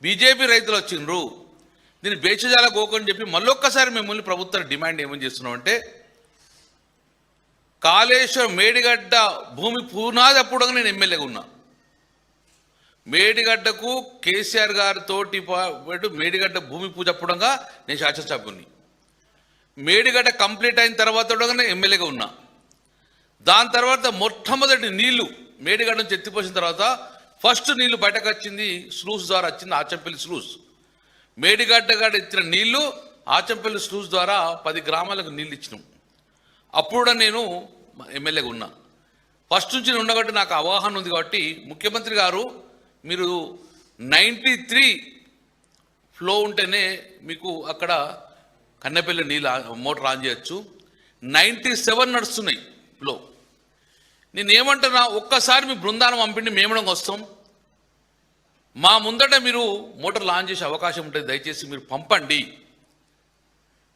BJP రైతులు వచ్చిండ్రు, దీన్ని బేచజాల గోకని చెప్పి మళ్ళొక్కసారి మిమ్మల్ని ప్రభుత్వం డిమాండ్ ఏమని చేస్తున్నామంటే, కాళేశ్వరం మేడిగడ్డ భూమి పునాది అప్పుడు నేను ఎమ్మెల్యేగా ఉన్నా. మేడిగడ్డకు కేసీఆర్ గారితోటి పాటు మేడిగడ్డ భూమి పూజ అప్పుడంగా నేను శాసనసభ్యుని. మేడిగడ్డ కంప్లీట్ అయిన తర్వాత నేను ఎమ్మెల్యేగా ఉన్నా. దాని తర్వాత మొట్టమొదటి నీళ్లు మేడిగడ్డ నుంచి ఎత్తిపోసిన తర్వాత ఫస్ట్ నీళ్లు బయటకు వచ్చింది స్లూస్ ద్వారా వచ్చింది, ఆచంపల్లి స్లూస్. మేడిగడ్డ గడ్డ ఎత్తిన నీళ్లు ఆచంపల్లి స్లూస్ ద్వారా 10 గ్రామాలకు నీళ్ళు ఇచ్చినాం. అప్పుడు నేను ఎమ్మెల్యేగా ఉన్నా. ఫస్ట్ నుంచి ఉండబట్టి నాకు అవగాహన ఉంది. కాబట్టి ముఖ్యమంత్రి గారు మీరు 93 ఫ్లో ఉంటేనే మీకు అక్కడ కన్నెపల్లి నీళ్ళు మోటార్ ఆన్ చేయొచ్చు. 97 నడుస్తున్నాయి ఫ్లో. నేను ఏమంటున్నా, ఒక్కసారి మీ బృందాన్ని పంపిండి మేము వస్తాం. మా ముందట మీరు మోటార్ లాంచ్ చేసే అవకాశం ఉంటుంది, దయచేసి మీరు పంపండి.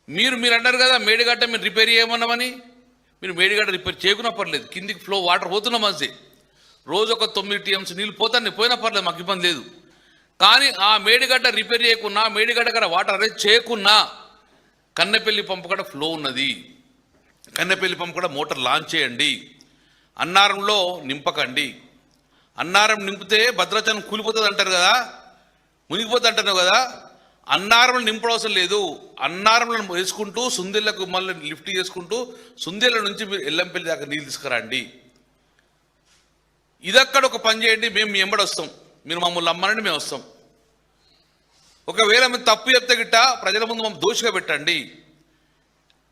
మీరు అన్నారు కదా మేడిగడ్డ మీరు రిపేర్ చేయమన్నామని. మీరు మేడిగడ్డ రిపేర్ చేయకున్నా పర్లేదు, కిందికి ఫ్లో వాటర్ పోతున్నా మంచి, రోజు ఒక 9 TMs నీళ్ళు పోయినా పర్లేదు, మాకు ఇబ్బంది లేదు. కానీ ఆ మేడిగడ్డ రిపేర్ చేయకున్నా, మేడిగడ్డ గారు వాటర్ అరేంజ్ చేయకున్నా కన్నెపల్లి పంపు కూడా ఫ్లో ఉన్నది. కన్నెపల్లి పంపు కూడా మోటార్ లాంచ్ చేయండి. అన్నారంలో నింపకండి. అన్నారం నింపితే భద్రాచలం కూలిపోతుంది అంటారు కదా, మునిగిపోతుంది అంటారు కదా. అన్నారంలో నింపడం అవసరం లేదు. అన్నారంలో వేసుకుంటూ సుందిళ్లకు మళ్ళీ లిఫ్ట్ చేసుకుంటూ సుందిళ్ల నుంచి మీరు ఎల్లంపల్లి దాకా నీళ్ళు తీసుకురండి. ఇదక్కడ ఒక పని చేయండి, మేము మీ ఎంబడి వస్తాం. మీరు మమ్మల్ని అమ్మనండి, మేము వస్తాం. ఒకవేళ మీరు తప్పు చెప్తే గిట్ట ప్రజల ముందు మమ్మల్ని దోషిగా పెట్టండి.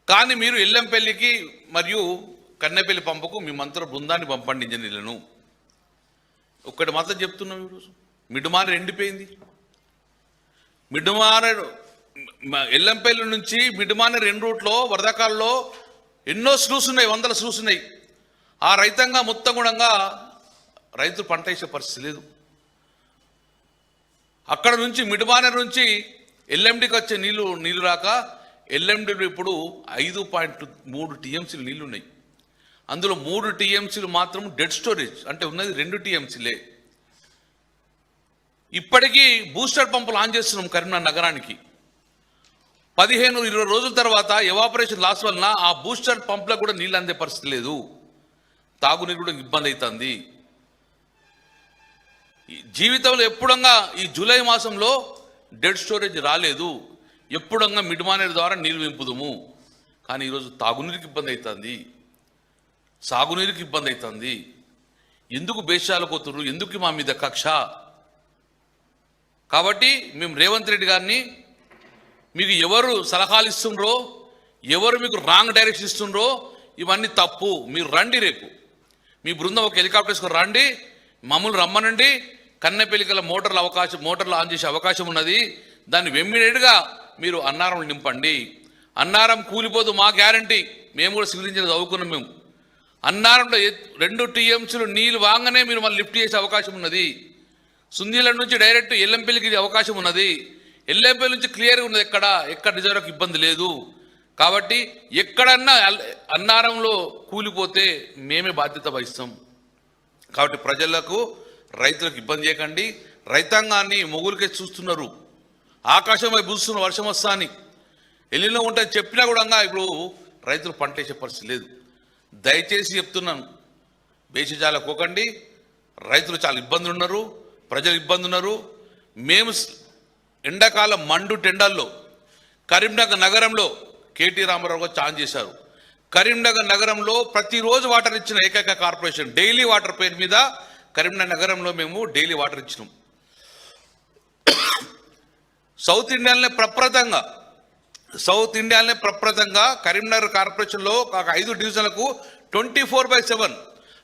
కానీ మీరు ఎల్లంపల్లికి మరియు కన్నెపల్లి పంపుకు మీ మంత్రుల బృందాన్ని పంపండి, ఇంజనీర్లను. ఒక్కటి మాత్రం చెప్తున్నాం, ఈరోజు మిడుమాన ఎండిపోయింది. మిడుమాన ఎల్లంపల్లి నుంచి మిడుమాన 2 రూట్లో వరదకాల్లో ఎన్నో స్లూస్ ఉన్నాయి, 100 స్లూస్ ఉన్నాయి. ఆ రైతాంగా మొత్తం కూడా రైతులు పంట వేసే పరిస్థితి లేదు. అక్కడ నుంచి మిడుమానర్ నుంచి ఎల్ఎండికి వచ్చే నీళ్లు రాక ఎల్ఎండిలో ఇప్పుడు 5.3 TMCలు నీళ్లు ఉన్నాయి. అందులో 3 TMCలు మాత్రం డెడ్ స్టోరేజ్, అంటే ఉన్నది 2 TMCలే. ఇప్పటికీ బూస్టర్ పంపులు ఆన్ చేస్తున్నాం కరీంనగర్ నగరానికి. 15-20 రోజుల తర్వాత ఎవాపరేషన్ లాస్ వలన ఆ బూస్టర్ పంపులకు కూడా నీళ్ళు అందే పరిస్థితి లేదు. తాగునీరు కూడా ఇబ్బంది అవుతుంది. జీవితంలో ఎప్పుడంగా ఈ జూలై మాసంలో డెడ్ స్టోరేజ్ రాలేదు. ఎప్పుడంగా మిడ్మానేర్ ద్వారా నీళ్ళు వింపుదుము. కానీ ఈరోజు తాగునీరుకి ఇబ్బంది అవుతుంది, సాగునీరుకి ఇబ్బంది అవుతుంది. ఎందుకు బేషాలకు పోతున్నారు, ఎందుకు మా మీద కక్ష? కాబట్టి మేము రేవంత్ రెడ్డి గారిని, మీకు ఎవరు సలహాలు ఇస్తుండ్రో, ఎవరు మీకు రాంగ్ డైరెక్షన్ ఇస్తుండ్రో ఇవన్నీ తప్పు. మీరు రండి, రేపు మీ బృందం ఒక హెలికాప్టర్ వేసుకొని రండి, మమ్మల్ని రమ్మనండి. కన్నెపల్లికల మోటార్లు ఆన్ చేసే అవకాశం ఉన్నది. దాన్ని ఇమ్మీడియట్గా మీరు అన్నారం నింపండి. అన్నారం కూలిపోదు, మా గ్యారంటీ. మేము కూడా సివిల్ ఇంజనీర్ చదువుకున్నాం. మేము అన్నారంలో 2 TMCలు నీళ్ళు వాగానే మీరు మళ్ళీ లిఫ్ట్ చేసే అవకాశం ఉన్నది. సుందీల నుంచి డైరెక్ట్ ఎల్లంపల్లికి అవకాశం ఉన్నది. ఎల్లంపల్లి నుంచి క్లియర్గా ఉన్నది, ఎక్కడ రిజర్వ్కి ఇబ్బంది లేదు. కాబట్టి ఎక్కడన్నా అన్నారంలో కూలిపోతే మేమే బాధ్యత వహిస్తాం. కాబట్టి ప్రజలకు, రైతులకు ఇబ్బంది చేయకండి. రైతాంగాన్ని మొగులకే చూస్తున్నారు, ఆకాశం వైపు చూస్తున్న వర్షం వస్తా అని. ఎల్లిలో ఉంటే చెప్పినా కూడా ఇప్పుడు రైతులు పంట వేసే పరిస్థితి లేదు. దయచేసి చెప్తున్నాను, బేషజాలకు పోకండి. రైతులు చాలా ఇబ్బందులు ఉన్నారు, ప్రజలు ఇబ్బంది ఉన్నారు. మేము ఎండాకాలం మండు టెండాల్లో కరీంనగర్ నగరంలో కేటీ రామారావు గారు ఛాన్స్ చేశారు. కరీంనగర్ నగరంలో ప్రతిరోజు వాటర్ ఇచ్చిన ఏకైక కార్పొరేషన్. డైలీ వాటర్ పేరు మీద కరీంనగర్ నగరంలో మేము డైలీ వాటర్ ఇచ్చినాం. సౌత్ ఇండియాలోనే ప్రప్రథంగా కరీంనగర్ కార్పొరేషన్లో ఒక 5 డివిజన్లకు 24/7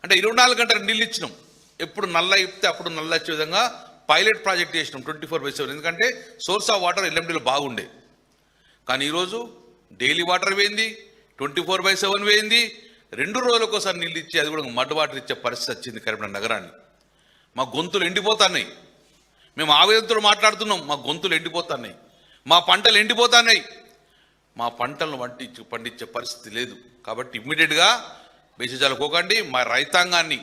అంటే 24 గంటలు నీళ్ళు ఇచ్చినాం. ఎప్పుడు నల్ల ఇప్పితే అప్పుడు నల్ల వచ్చే విధంగా పైలట్ ప్రాజెక్ట్ చేసినాం 24/7. ఎందుకంటే సోర్స్ ఆఫ్ వాటర్ ఎల్ఎండిలో బాగుండే. కానీ ఈరోజు డైలీ వాటర్ వేయింది, 24/7 వేయింది. 2 రోజులకు ఒకసారి నీళ్ళు ఇచ్చి అది కూడా మడ్ వాటర్ ఇచ్చే పరిస్థితి వచ్చింది కరీంనగర్ నగరాన్ని. మా గొంతులు ఎండిపోతున్నాయి. మేము ఆవేదనతో మాట్లాడుతున్నాం, మా గొంతులు ఎండిపోతున్నాయి, మా పంటలు ఎండిపోతున్నాయి. మా పంటలను పండించే పరిస్థితి లేదు. కాబట్టి ఇమ్మీడియట్గా బేషజాలకు పోకండి. మా రైతాంగాన్ని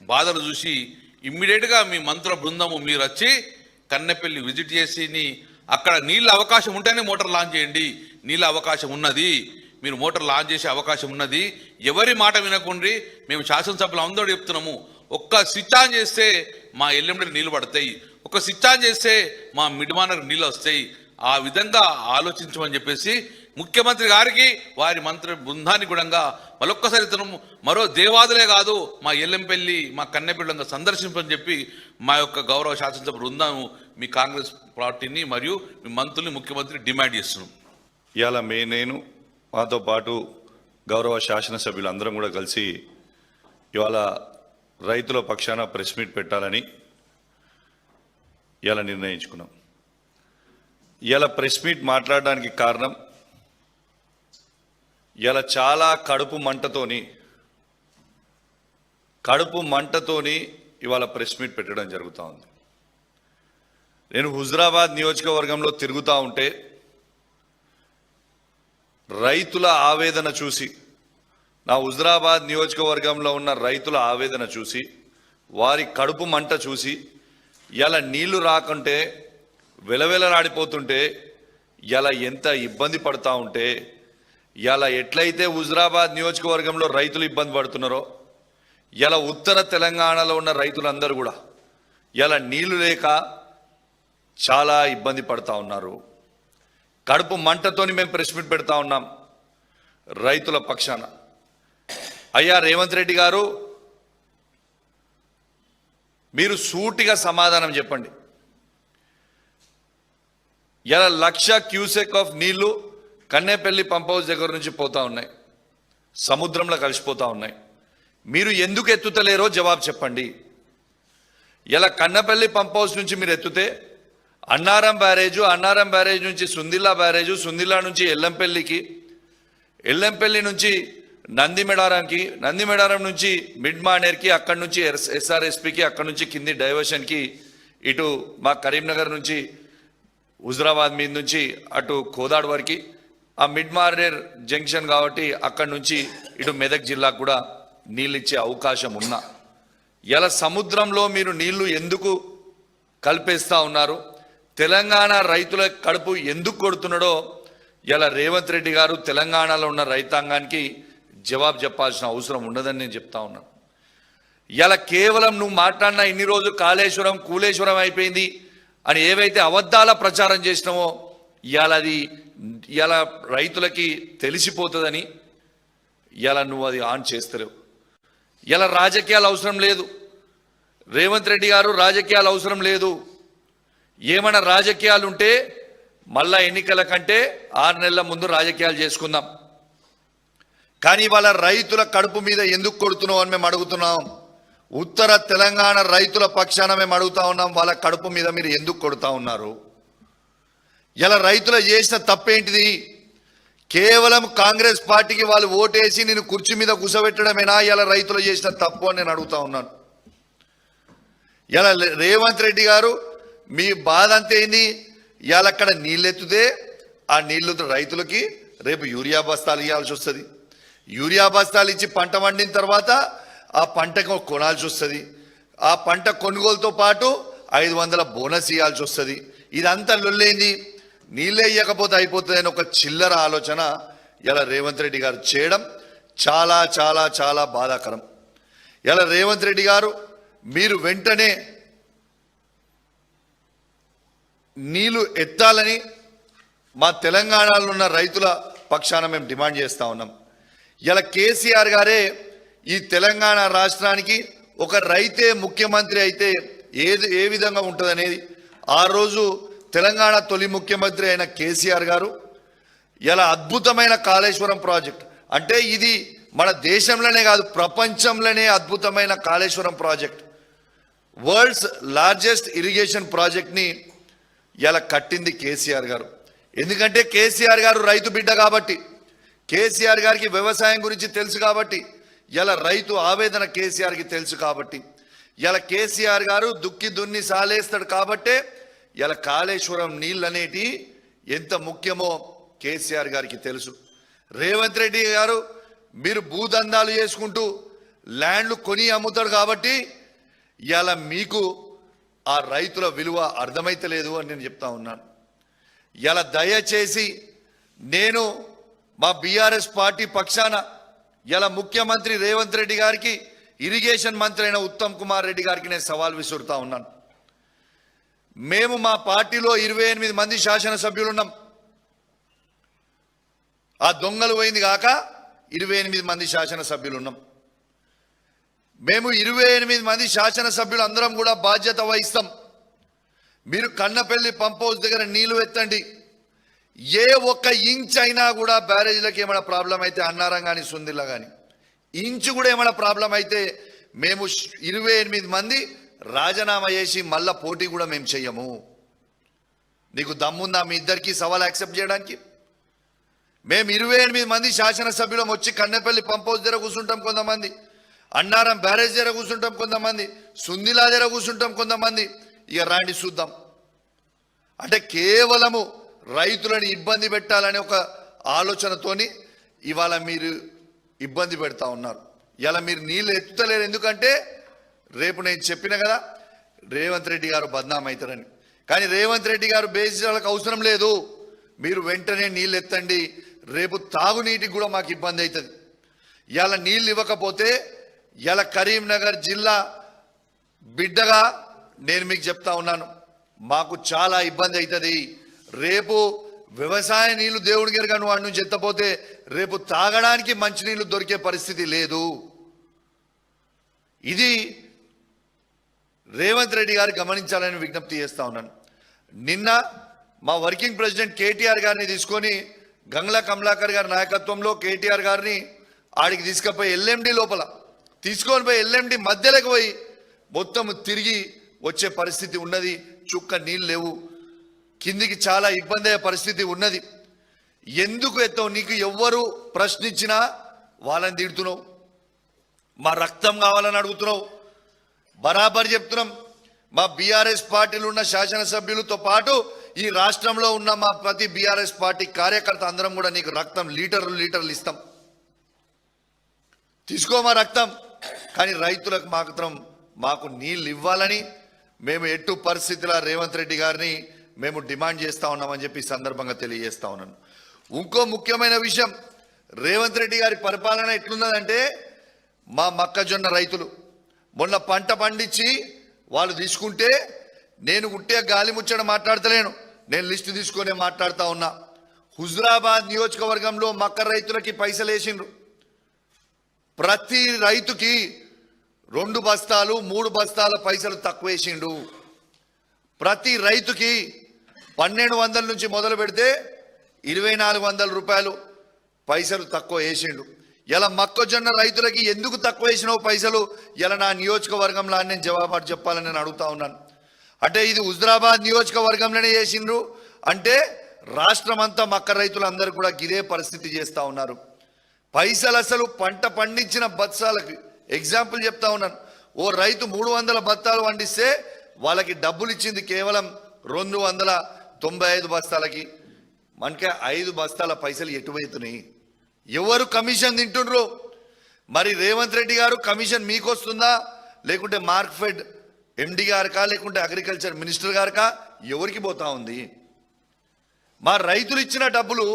బాధలు చూసి ఇమ్మీడియట్గా మీ మంత్రుల బృందము మీరు వచ్చి కన్నెపల్లి విజిట్ చేసి అక్కడ నీళ్ళ అవకాశం ఉంటేనే మోటార్ లాంచ్ చేయండి. నీళ్ళ అవకాశం ఉన్నది, మీరు మోటార్ లాంచ్ చేసే అవకాశం ఉన్నది. ఎవరి మాట వినకుండ్రి. మేము శాసనసభలో అందరూ చెప్తున్నాము, ఒక్క స్విచ్ ఆన్ చేస్తే మా ఎల్లండి నీళ్లు పడతాయి, ఒక స్విచ్ ఆన్ చేస్తే మా మిడ్మానర్ నీళ్ళు వస్తాయి. ఆ విధంగా ఆలోచించమని చెప్పేసి ముఖ్యమంత్రి గారికి వారి మంత్రి బృందానికి కూడా మరొక్కసారి మరో దేవాదులే కాదు, మా ఎల్లంపల్లి మా కన్నెపల్లి సందర్శించని చెప్పి మా యొక్క గౌరవ శాసనసభ బృందం మీ కాంగ్రెస్ పార్టీని మరియు మీ మంత్రుల్ని ముఖ్యమంత్రి డిమాండ్ చేస్తున్నాం. ఇవాళ నేను మాతో పాటు గౌరవ శాసనసభ్యులు అందరం కూడా కలిసి ఇవాళ రైతుల పక్షాన ప్రెస్ మీట్ పెట్టాలని ఇవాళ నిర్ణయించుకున్నాం. ఇవాళ ప్రెస్ మీట్ మాట్లాడడానికి కారణం, ఇవాళ చాలా కడుపు మంటతోని ఇవాళ ప్రెస్ మీట్ పెట్టడం జరుగుతూ ఉంది. నేను హుజరాబాద్ నియోజకవర్గంలో తిరుగుతూ ఉంటే రైతుల ఆవేదన చూసి, నా హుజరాబాద్ నియోజకవర్గంలో ఉన్న రైతుల ఆవేదన చూసి, వారి కడుపు మంట చూసి, ఇలా నీళ్లు రాకుంటే వెలవెలలాడిపోతుంటే, ఇలా ఎంత ఇబ్బంది పడతా ఉంటే, ఇలా ఎట్లయితే హుజరాబాద్ నియోజకవర్గంలో రైతులు ఇబ్బంది పడుతున్నారో, ఇలా ఉత్తర తెలంగాణలో ఉన్న రైతులందరూ కూడా ఇలా నీళ్లు లేక చాలా ఇబ్బంది పడతా ఉన్నారు. కడుపు మంటతోని మేము ప్రెస్ మీట్ పెడతా ఉన్నాం రైతుల పక్షాన. అయ్యా రేవంత్ రెడ్డి గారు, మీరు సూటిగా సమాధానం చెప్పండి. ఇలా 1,00,000 క్యూసెక్ ఆఫ్ నీళ్లు కన్నేపల్లి పంప్ హౌస్ దగ్గర నుంచి పోతా ఉన్నాయి, సముద్రంలో కలిసిపోతా ఉన్నాయి. మీరు ఎందుకు ఎత్తుతలేరో జవాబు చెప్పండి. ఇలా కన్నపల్లి పంప్ హౌస్ నుంచి మీరు ఎత్తుతే అన్నారం బ్యారేజ్ నుంచి సుందిల్లా బ్యారేజు, సుందిల్లా నుంచి ఎల్లంపల్లికి, ఎల్లంపల్లి నుంచి నందిమెడారం నుంచి మిడ్మానేర్కి, అక్కడి నుంచి ఎస్ఆర్ఎస్పికి, అక్కడి నుంచి కింది డైవర్షన్కి, ఇటు మా కరీంనగర్ నుంచి హుజరాబాద్ మీద నుంచి అటు కోదాడ్ వరకు, ఆ మిడ్మానేర్ జంక్షన్ కాబట్టి అక్కడి నుంచి ఇటు మెదక్ జిల్లాకు కూడా నీళ్ళు ఇచ్చే అవకాశం ఉన్నా, ఇలా సముద్రంలో మీరు నీళ్లు ఎందుకు కలిపేస్తూ ఉన్నారు? తెలంగాణ రైతుల కడుపు ఎందుకు కొడుతున్నాడో ఇలా రేవంత్ రెడ్డి గారు తెలంగాణలో ఉన్న రైతాంగానికి జవాబు చెప్పాల్సిన అవసరం ఉండదని నేను చెప్తా ఉన్నాను. ఇలా కేవలం నువ్వు మాట్లాడిన ఇన్ని రోజులు కాళేశ్వరం కూలేశ్వరం అయిపోయింది అని ఏవైతే అబద్ధాల ప్రచారం చేసినామో ఇలా రైతులకి తెలిసిపోతుందని ఇలా నువ్వు అది ఆన్ చేస్తలేవు. ఇలా రాజకీయాలు అవసరం లేదు రేవంత్ రెడ్డి గారు, రాజకీయాలు అవసరం లేదు. ఏమైనా రాజకీయాలు ఉంటే మళ్ళా ఎన్నికల కంటే 6 నెలల ముందు రాజకీయాలు చేసుకుందాం. కానీ వాళ్ళ రైతుల కడుపు మీద ఎందుకు కొడుతున్నావు అని మేము అడుగుతున్నాం. ఉత్తర తెలంగాణ రైతుల పక్షాన మేము అడుగుతా ఉన్నాం, వాళ్ళ కడుపు మీద మీరు ఎందుకు కొడుతా ఉన్నారు? ఇలా రైతులు చేసిన తప్పేంటిది? కేవలం కాంగ్రెస్ పార్టీకి వాళ్ళు ఓటేసి నేను కుర్చీ మీద కూర్చోబెట్టడమేనా ఇలా రైతులు చేసిన తప్పు అని నేను అడుగుతా ఉన్నాను. ఇలా రేవంత్ రెడ్డి గారు, మీ బాధ అంతే ఏంది? ఇవాళ అక్కడ నీళ్ళు ఎత్తుతే ఆ నీళ్లు రైతులకి రేపు యూరియా బస్తాలు ఇవ్వాల్సి వస్తుంది. యూరియా బస్తాలు ఇచ్చి పంట వండిన తర్వాత ఆ పంటకు కొనాల్సి వస్తుంది. ఆ పంట కొనుగోలుతో పాటు 500 బోనస్ ఇవ్వాల్సి వస్తుంది. ఇదంతా లొల్లేంది? నీళ్ళే ఇవ్వకపోతే అయిపోతుంది అని ఒక చిల్లర ఆలోచన ఇలా రేవంత్ రెడ్డి గారు చేయడం చాలా చాలా చాలా బాధాకరం. ఇలా రేవంత్ రెడ్డి గారు, మీరు వెంటనే నీళ్లు ఎత్తాలని మా తెలంగాణలో ఉన్న రైతుల పక్షాన మేము డిమాండ్ చేస్తూ ఉన్నాం. ఇలా కేసీఆర్ గారే ఈ తెలంగాణ రాష్ట్రానికి ఒక రైతే ముఖ్యమంత్రి అయితే ఏ విధంగా ఉంటుందనేది ఆ రోజు తెలంగాణ తొలి ముఖ్యమంత్రి అయిన కేసీఆర్ గారు ఇలా అద్భుతమైన కాళేశ్వరం ప్రాజెక్ట్, అంటే ఇది మన దేశంలోనే కాదు ప్రపంచంలోనే అద్భుతమైన Kaleshwaram project, world's largest irrigation ప్రాజెక్ట్ని ఇలా కట్టింది కేసీఆర్ గారు. ఎందుకంటే కేసీఆర్ గారు రైతు బిడ్డ కాబట్టి, కేసీఆర్ గారికి వ్యవసాయం గురించి తెలుసు కాబట్టి, ఇలా రైతు ఆవేదన కేసీఆర్కి తెలుసు కాబట్టి, ఇలా కేసీఆర్ గారు దుక్కి దున్ని సాలేస్తాడు కాబట్టే ఇలా కాళేశ్వరం నీళ్ళు అనేటి ఎంత ముఖ్యమో కేసీఆర్ గారికి తెలుసు. రేవంత్ రెడ్డి గారు, మీరు భూదందాలు చేసుకుంటూ ల్యాండ్లు కొని అమ్ముతాడు కాబట్టి ఇలా మీకు ఆ రైతుల విలువ అర్థమైతలేదు అని నేను చెప్తా ఉన్నాను. ఇలా దయచేసి నేను మా బీఆర్ఎస్ పార్టీ పక్షాన ఇలా ముఖ్యమంత్రి రేవంత్ రెడ్డి గారికి, ఇరిగేషన్ మంత్రి అయిన ఉత్తమ్ కుమార్ రెడ్డి గారికి నేను సవాల్ విసురుతా ఉన్నాను. మేము మా పార్టీలో 28 మంది శాసనసభ్యులు ఉన్నాం. ఆ దొంగలు పోయింది కాక 28 మంది శాసనసభ్యులు ఉన్నాం. మేము 28 మంది శాసనసభ్యులు అందరం కూడా బాధ్యత వహిస్తాం. మీరు కన్నపల్లి పంప్ హౌస్ దగ్గర నీళ్లు ఎత్తండి. ఏ ఒక్క ఇంచ్ అయినా కూడా బ్యారేజ్లకు ఏమైనా ప్రాబ్లం అయితే, అన్నారం కానీ సుందిల్లా కానీ ఇంచు కూడా ఏమైనా ప్రాబ్లం అయితే మేము 28 మంది రాజీనామా చేసి మళ్ళా పోటీ కూడా మేము చెయ్యము. నీకు దమ్ముందా మీ ఇద్దరికి సవాల్ యాక్సెప్ట్ చేయడానికి? మేము 28 మంది శాసనసభ్యులం వచ్చి కన్నపల్లి పంప్ హౌస్ దగ్గర కూర్చుంటాం కొంతమంది, అన్నారం బ్యారేజ్ దగ్గర కూర్చుంటాం కొంతమంది, సుందిలా దగ్గర కూర్చుంటాం కొంతమంది. ఇక రాండి చూద్దాం. అంటే కేవలము రైతులను ఇబ్బంది పెట్టాలనే ఒక ఆలోచనతోని ఇవాళ మీరు ఇబ్బంది పెడతా ఉన్నారు. ఇలా మీరు నీళ్ళు ఎత్తుతలేరు. ఎందుకంటే రేపు నేను చెప్పిన కదా రేవంత్ రెడ్డి గారు బద్నాం అవుతారని. కానీ రేవంత్ రెడ్డి గారు బేసిక్ అవసరం లేదు. మీరు వెంటనే నీళ్ళు ఎత్తండి. రేపు తాగునీటికి కూడా మాకు ఇబ్బంది అవుతుంది. ఇలా నీళ్ళు ఇవ్వకపోతే ఇలా కరీంనగర్ జిల్లా బిడ్డగా నేను మీకు చెప్తా ఉన్నాను, మాకు చాలా ఇబ్బంది అవుతుంది. రేపు వ్యవసాయ నీళ్లు దేవుడి గారు నువ్వు అటు నుంచి ఎత్తపోతే రేపు తాగడానికి మంచినీళ్ళు దొరికే పరిస్థితి లేదు. ఇది రేవంత్ రెడ్డి గారు గమనించాలని విజ్ఞప్తి చేస్తా ఉన్నాను. నిన్న మా వర్కింగ్ ప్రెసిడెంట్ కేటీఆర్ గారిని తీసుకొని గంగ్లా కమలాకర్ గారి నాయకత్వంలో కేటీఆర్ గారిని ఆడికి తీసుకుపోయి ఎల్ఎండి లోపల తీసుకొని పోయి ఎల్ఎండి మధ్యలోకి పోయి మొత్తం తిరిగి వచ్చే పరిస్థితి ఉన్నది. చుక్క నీళ్ళు లేవు. కిందికి చాలా ఇబ్బంది అయ్యే పరిస్థితి ఉన్నది. ఎందుకు ఎత్తావు? నీకు ఎవ్వరు ప్రశ్నించినా వాళ్ళని తిడుతున్నావు. మా రక్తం కావాలని అడుగుతున్నావు. బరాబర్ చెప్తున్నాం. మా బీఆర్ఎస్ పార్టీలో ఉన్న శాసనసభ్యులతో పాటు ఈ రాష్ట్రంలో ఉన్న మా ప్రతి బీఆర్ఎస్ పార్టీ కార్యకర్త అందరం కూడా నీకు రక్తం లీటర్లు ఇస్తాం. తీసుకో మా రక్తం. కానీ రైతులకు మాకు నీళ్ళు ఇవ్వాలని మేము ఎట్టు పరిస్థితుల రేవంత్ రెడ్డి గారిని మేము డిమాండ్ చేస్తా ఉన్నామని చెప్పి సందర్భంగా తెలియజేస్తా ఉన్నాను. ఇంకో ముఖ్యమైన విషయం, రేవంత్ రెడ్డి గారి పరిపాలన ఎట్లున్నదంటే, మా మొక్కజొన్న రైతులు మొన్న పంట పండించి వాళ్ళు తీసుకుంటే, నేను ఉంటే గాలి ముచ్చట మాట్లాడతలేను, నేను లిస్టు తీసుకొని మాట్లాడుతూ ఉన్నా. హుజురాబాద్ నియోజకవర్గంలో మక్క రైతులకి పైసలు వేసిండ్రు. ప్రతి రైతుకి 2 బస్తాలు 3 బస్తాల పైసలు తక్కువ వేసిండు. ప్రతి రైతుకి 1200 నుంచి మొదలు పెడితే 2400 రూపాయలు పైసలు తక్కువ వేసిండు. ఇలా మొక్కజొన్న రైతులకి ఎందుకు తక్కువ వేసినావు పైసలు? ఇలా నా నియోజకవర్గంలో నేను జవాబు చెప్పాలని నేను అడుగుతా ఉన్నాను. అంటే ఇది హుజురాబాద్ నియోజకవర్గంలోనే చేసిండ్రు అంటే రాష్ట్రం అంతా మక్క రైతులందరూ కూడా ఇదే పరిస్థితి చేస్తూ ఉన్నారు. పైసలు అసలు పంట పండించిన బత్సాలకి ఎగ్జాంపుల్ చెప్తా ఉన్నాను. ఓ రైతు 300 బత్తాలు పండిస్తే వాళ్ళకి డబ్బులు ఇచ్చింది కేవలం 295 బస్తాలకి. మనకే 5 బస్తాల పైసలు ఎటువైతున్నాయి? ఎవరు కమిషన్ తింటుండ్రు? మరి రేవంత్ రెడ్డి గారు కమిషన్ మీకు వస్తుందా, లేకుంటే మార్క్ఫెడ్ ఎండి గారికా, లేకుంటే అగ్రికల్చర్ మినిస్టర్ గారికా, ఎవరికి పోతా ఉంది? మా రైతులు ఇచ్చిన డబ్బులు,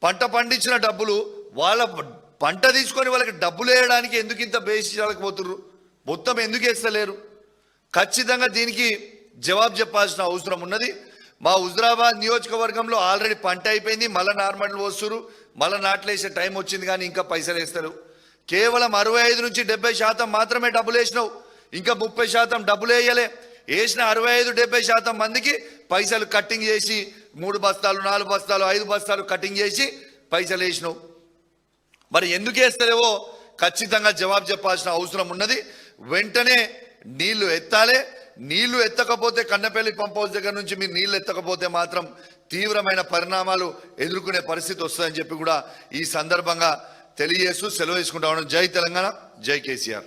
పంట పండించిన డబ్బులు, వాళ్ళ పంట తీసుకొని వాళ్ళకి డబ్బులు వేయడానికి ఎందుకు ఇంత బేసిలకు పోతుర్రు? మొత్తం ఎందుకు వేస్తలేరు? ఖచ్చితంగా దీనికి జవాబు చెప్పాల్సిన అవసరం ఉన్నది. మా హుజురాబాద్ నియోజకవర్గంలో ఆల్రెడీ పంట అయిపోయింది, మళ్ళీ నార్మల్ వస్తురు, మళ్ళీ నాట్లేసే టైం వచ్చింది, కానీ ఇంకా పైసలు వేస్తారు. కేవలం 65 నుంచి 70% మాత్రమే డబ్బులు వేసినావు. ఇంకా 30% డబ్బులు వేయలే. వేసిన 65-70% మందికి పైసలు కట్టింగ్ చేసి 3 బస్తాలు 4 బస్తాలు 5 బస్తాలు కట్టింగ్ చేసి పైసలు వేసినావు. మరి ఎందుకు వేస్తలేవో ఖచ్చితంగా జవాబు చెప్పాల్సిన అవసరం ఉన్నది. వెంటనే నీళ్లు ఎత్తాలి. నీళ్లు ఎత్తకపోతే, కన్నపల్లి పంప్ హౌస్ దగ్గర నుంచి మీరు నీళ్లు ఎత్తకపోతే మాత్రం తీవ్రమైన పరిణామాలు ఎదుర్కొనే పరిస్థితి వస్తుందని చెప్పి కూడా ఈ సందర్భంగా తెలియజేస్తూ సెలవు తీసుకుంటా ఉన్నాను. జై తెలంగాణ, జై కేసీఆర్.